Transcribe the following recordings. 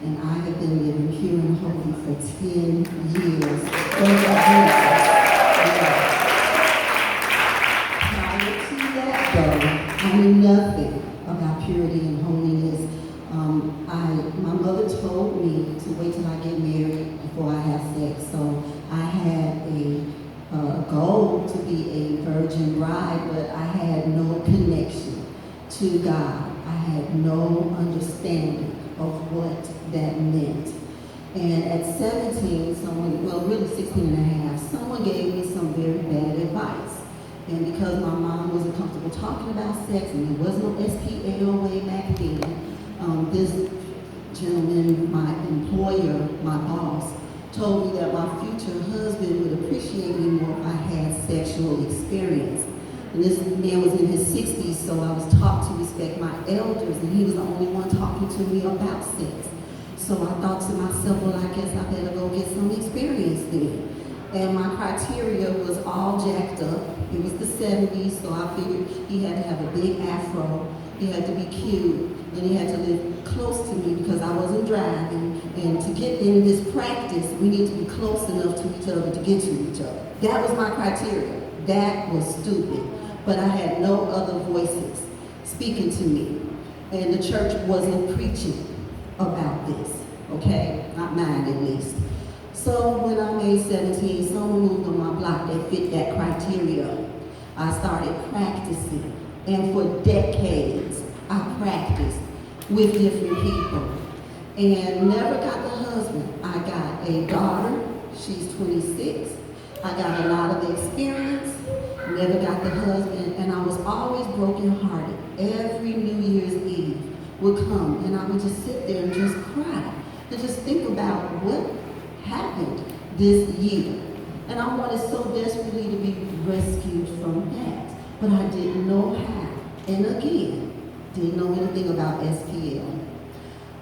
And I have been living here in Holy for 10 years. Thank you, Jesus. Prior to that, though, I knew nothing about purity and holiness. My mother told me to wait till I get married before I have sex. So I had a goal to be a virgin bride, but I had no connection to God. I had no understanding of what that meant. And at 17, really 16 and a half, someone gave me some very bad advice. And because my mom wasn't comfortable talking about sex, and there was no SPL way back then, this gentleman, my employer, my boss, told me that my future husband would appreciate me more if I had sexual experience. And this man was in his 60s, so I was taught to respect my elders, and he was the only one talking to me about sex. So I thought to myself, well, I guess I better go get some experience then. And my criteria was all jacked up. It was the 70s, so I figured he had to have a big afro, he had to be cute, and he had to live close to me because I wasn't driving. And to get in this practice, we need to be close enough to each other to get to each other. That was my criteria. That was stupid. But I had no other voices speaking to me. And the church wasn't preaching about this, okay? Not mine, at least. So when I made 17, someone moved on my block that fit that criteria. I started practicing, and for decades, I practiced with different people. And never got the husband. I got a daughter, she's 26. I got a lot of experience, never got the husband, and I was always brokenhearted. Every New Year's Eve would come, and I would just sit there and just cry, and just think about what happened this year. And I wanted so desperately to be rescued from that, but I didn't know how. And again, didn't know anything about SPL.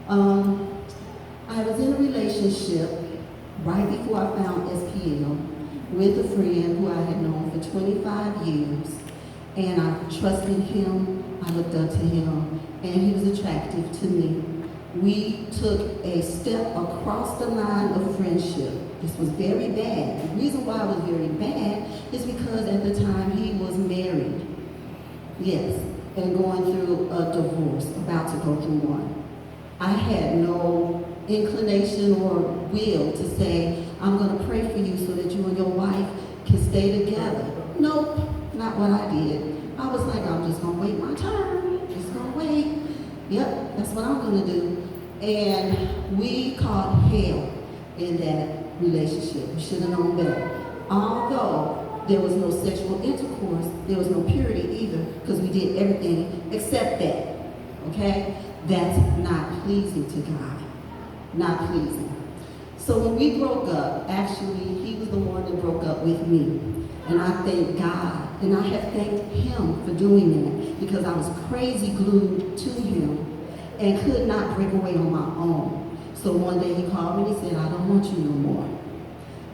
I was in a relationship right before I found SPL with a friend who I had known for 25 years, and I trusted him, I looked up to him, and he was attractive to me. We took a step across the line of friendship. This was very bad. The reason why it was very bad is because at the time he was married. Yes, and going through a divorce, about to go through one. I had no inclination or will to say, I'm going to pray for you so that you and your wife can stay together. Nope, not what I did. I was like, I'm just going to wait my turn. Just going to wait. Yep, that's what I'm going to do. And we caught hell in that relationship. We should have known better. Although there was no sexual intercourse, there was no purity either, because we did everything except that. Okay? That's not pleasing to God. Not pleasing. So when we broke up, actually, he was the one that broke up with me. And I thank God, and I have thanked him for doing that, because I was crazy glued to him and could not break away on my own. So one day he called me and he said, I don't want you no more.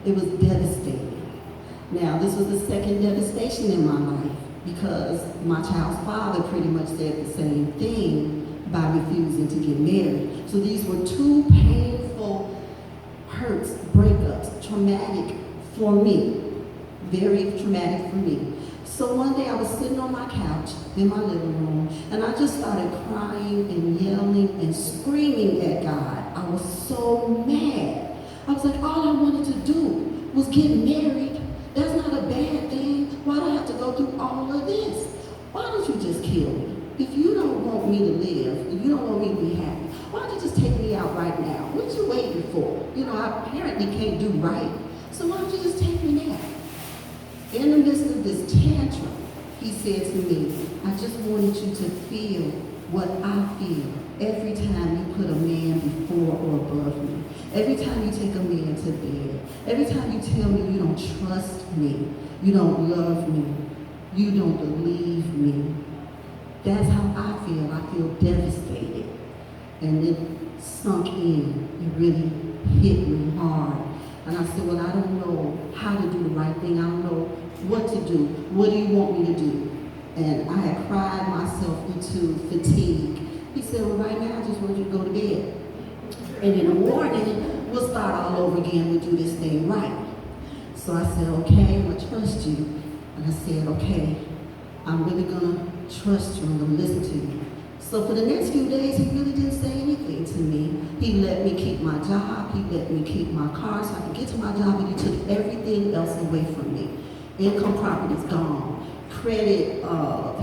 It was devastating. Now, this was the second devastation in my life, because my child's father pretty much said the same thing by refusing to get married. So these were two painful hurts, breakups, traumatic for me, very traumatic for me. So one day I was sitting on my couch in my living room, and I just started crying and yelling and screaming at God. I was so mad. I was like, all I wanted to do was get married. That's not a bad thing. Why do I have to go through all of this? Why don't you just kill me? If you don't want me to live, if you don't want me to be happy, why don't you just take me out right now? What you waiting for? You know, I apparently can't do right. So why don't you just take me now? In the midst of this tantrum, he said to me, I just wanted you to feel what I feel every time you put a man before or above me. Every time you take a man to bed. Every time you tell me you don't trust me, you don't love me, you don't believe me. That's how I feel. I feel devastated. And it sunk in. It really hit me hard. And I said, well, I don't know how to do the right thing. I don't know what to do. What do you want me to do? And I had cried myself into fatigue. He said, well, right now I just want you to go to bed. And in the morning, we'll start all over again. We'll do this thing right. So I said, okay, I'm gonna trust you. And I said, okay, I'm really gonna trust you. I'm gonna listen to you. So for the next few days, he really didn't say anything to me. He let me keep my job. He let me keep my car so I could get to my job, and he took everything else away from me. Income property's gone. Credit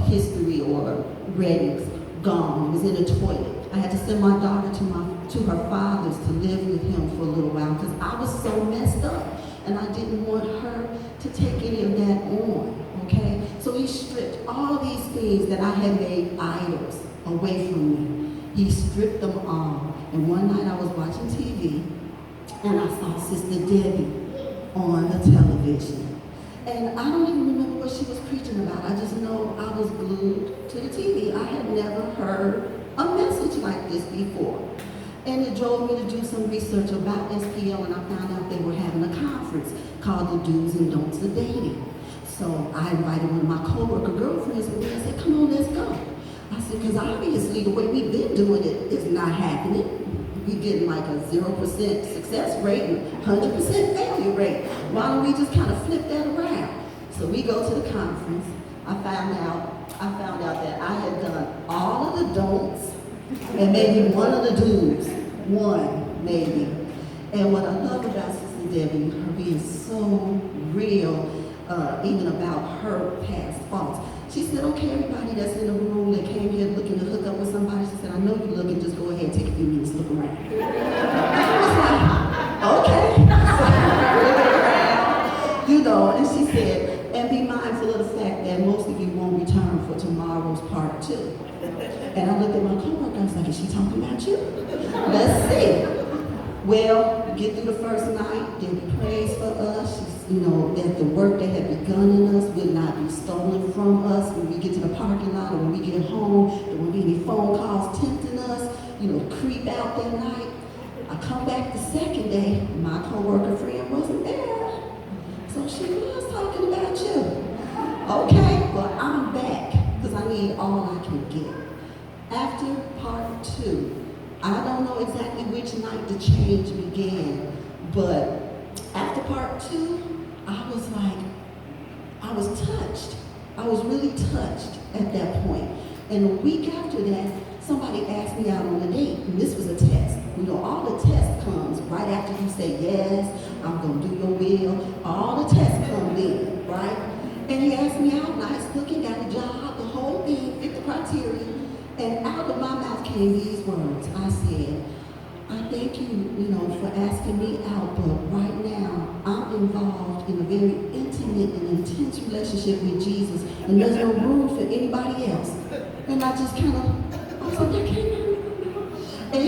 history or ratings gone. It was in the toilet. I had to send my daughter to her father's to live with him for a little while because I was so messed up, and I didn't want her to take any of that on. Okay, so he stripped all these things that I had made idols away from me. He stripped them all. And one night I was watching TV and I saw Sister Debbie on the television. And I don't even remember what she was preaching about. I just know I was glued to the TV. I had never heard a message like this before. And it drove me to do some research about SPL, and I found out they were having a conference called the Do's and Don'ts of Dating. So I invited one of my co-worker girlfriends with me. I said, come on, let's go. I said, because obviously the way we've been doing it is not happening. We're getting like a 0% success rate and 100% failure rate. Why don't we just kind of flip that around? So we go to the conference. I found out that I had done all of the don'ts and maybe one of the do's. One, maybe. And what I love about Sister Debbie, her being so real, even about her past faults. She said, okay, everybody that's in the room that came here looking to hook up with somebody, she said, I know you're looking, just go ahead and take a few minutes to look around. I was like, okay. So I looked around, you know, and she said, and be mindful of the fact that most of you won't return for tomorrow's part 2. And I looked at my coworker, I was like, is she talking about you? Let's see. Well, we get through the first night, Debbie prays for us. She's, you know, that the work that had begun in us will not be stolen from us when we get to the parking lot or when we get home. There won't be any phone calls tempting us, you know, creep out that night. I come back the second day, my coworker friend wasn't there. So she was talking about you. Okay, well, I'm back because I need all I can get. After part 2, I don't know exactly which night the change began, but after part 2, I was touched. I was really touched at that point. And a week after that, somebody asked me out on a date, and this was a test. You know, all the test comes right after you say, yes, I'm gonna do your will. All the tests come in, right? And he asked me out, nice looking, got a job, the whole thing, fit the criteria. And out of my mouth came these words. I said, I thank you, you know, for asking me out, but right now I'm involved in a very intimate and intense relationship with Jesus, and there's no room for anybody else. And I just kind of, I was like, I can't. And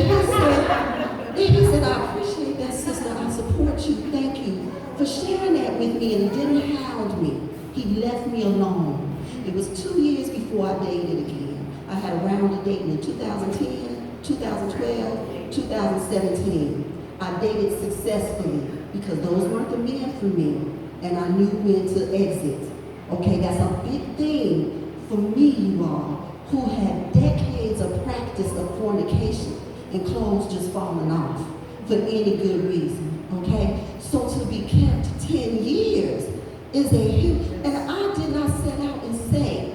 he said, I appreciate that, sister. I support you. Thank you for sharing that with me, and he didn't hound me. He left me alone. It was 2 years before I dated again. I had a round of dating in 2010, 2012, 2017. I dated successfully because those weren't the men for me, and I knew when to exit. Okay, that's a big thing for me, you all, who had decades of practice of fornication and clothes just falling off for any good reason, okay? So to be kept 10 years is a huge, and I did not set out and say,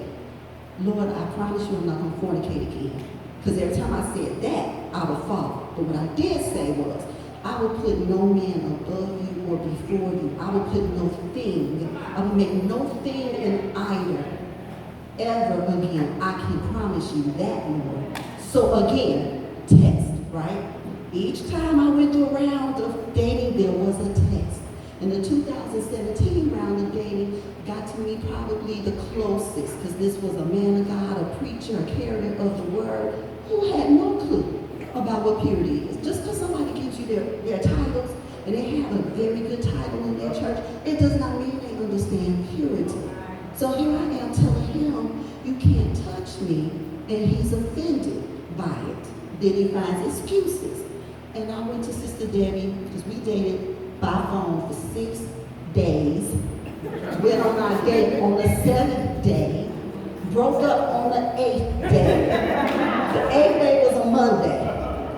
Lord, I promise you I'm not going to fornicate again. Because every time I said that, I would fall. But what I did say was, I would put no man above you or before you. I would put no thing. I would make no thing an idol ever again. I can promise you that, Lord. So again, test, right? Each time I went through a round of dating, there was a test. And the 2017 round of dating got to me probably the closest, because this was a man of God, a preacher, a carrier of the word, who had no clue about what purity is. Just because somebody gives you their titles, and they have a very good title in their church, it does not mean they understand purity. So here I am telling him, you can't touch me, and he's offended by it. Then he finds excuses. And I went to Sister Debbie, because we dated by phone for 6 days. Went on our date on the 7th day. Broke up on the 8th day. The 8th day was a Monday.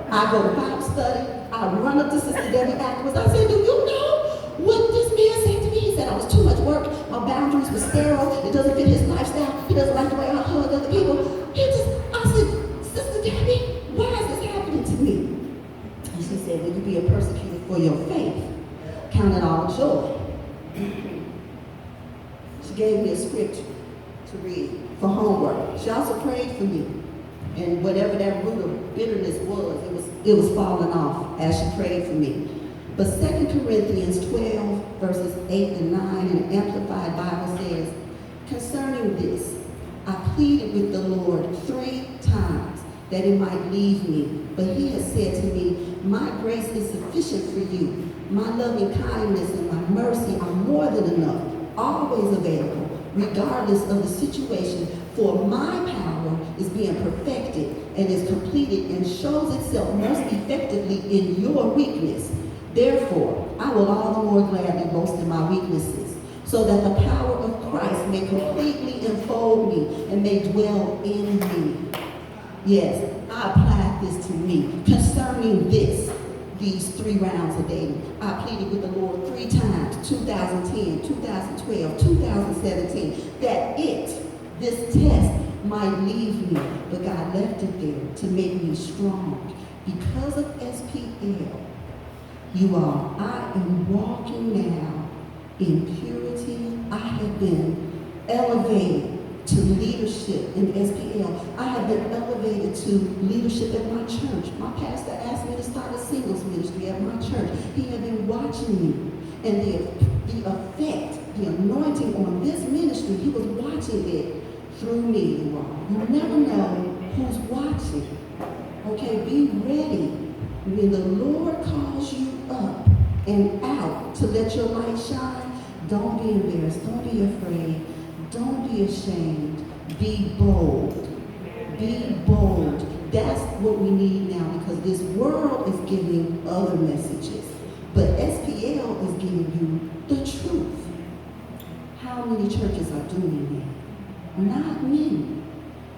I go to Bible study. I I run up to Sister Debbie afterwards. I said, do you know what this man said to me? He said I was too much work. My boundaries were sterile. It doesn't fit his lifestyle. He doesn't like the way I hug other people. I said, Sister Debbie, why is this happening to me? And she said, when you be persecuted for your faith, count it all joy. She gave me a scripture to read for homework. She also prayed for me. And whatever that root of bitterness was, it was falling off as she prayed for me. But 2 Corinthians 12, verses 8 and 9 in the Amplified Bible says, concerning this, I pleaded with the Lord 3 times that it might leave me. But he has said to me, my grace is sufficient for you. My loving kindness and my mercy are more than enough, always available, regardless of the situation. For my power is being perfected and is completed and shows itself most effectively in your weakness. Therefore, I will all the more gladly boast in my weaknesses, so that the power of Christ may completely enfold me and may dwell in me. Yes, I applied this to me. Concerning these 3 rounds of dating, I pleaded with the Lord 3 times, 2010, 2012, 2017, that this test might leave me, but God left it there to make me strong. Because of SPL, you all, I am walking now in purity. I have been elevated to leadership in SPL. I have been elevated to leadership at my church. My pastor asked me to start a singles ministry at my church. He had been watching me, and the effect, the anointing on this ministry, he was watching it through me, you all. You never know who's watching. Okay, be ready. When the Lord calls you up and out to let your light shine, don't be embarrassed. Don't be afraid. Don't be ashamed. Be bold. Be bold. That's what we need now, because this world is giving other messages. But SPL is giving you the truth. How many churches are doing that? Not many.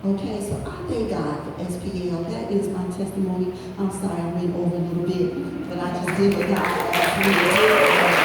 Okay, so I thank God for SPL. That is my testimony. I'm sorry I went over a little bit, but I just did what God asked me to do.